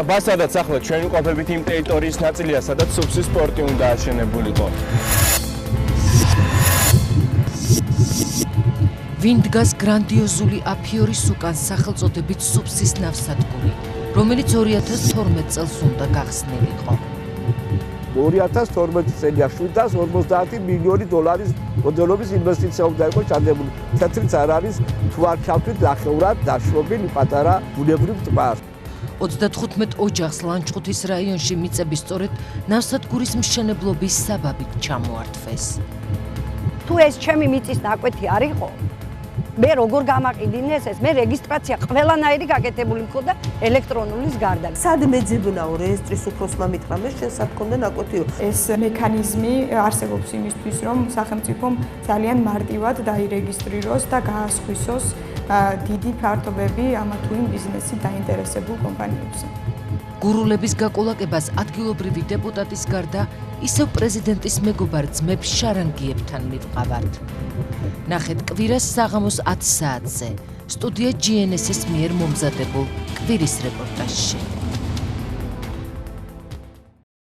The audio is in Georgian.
ტბა სადაც ახლა ჩვენ ვიყოფებით იმ ტერიტორიის ნაწილია, სადაც სუფსის პორტი უნდა აშენებულიყო. ვინ დგას გრანდიოზული აფიორის უკან სახელწოდებით სუფსის ნავსადგური, რომელიც 2012 წელს უნდა გახსნილიყო. 2012 წელია 750 მილიონი დოლარის მოდელობის ინვესტიცია უნდა იყოს ჩადებული. თეთრიც არ არის თუ არ ჩავთვით ნახევრად დაშრობილი პატარა ბუნებრივ ტბას. 35 ოჯახს ლანჩხუთის რაიონში მიწები სწორედ ნავსადგურის მშენებლობის საბაბით ჩამოართვეს. თუ ეს ჩემი მიწის ნაკვეთი არ იყო, მე როგორ გამაყიდინეს ეს, მე რეგისტრაცია ყველანაირი გაკეთებული მქონდა ელექტრონულის გარდა. სად მეძებნაო რეესტრის უფროსმა მითხრა, მე შენ სად გქონდა ნაკვეთიო. ეს მექანიზმი არსებობს იმისთვის, რომ სახელმწიფომ ძალიან მარტივად დაირეგისტრიროს და გაასხვისოს დიდი ფართობები ამა თუ იმ ბიზნესით დაინტერესებულ კომპანიებზე. გურულების გაკოლაკებას ადგილობრივი დეპუტატის გარდა ისევ პრეზიდენტის მეგობარ ძმებ შარანგიებთან მივყავართ. ნახეთ კვირას საღამოს 10 საათზე სტუდია GNS-ის მიერ მომზადებულ კვირის რეპორტაჟში.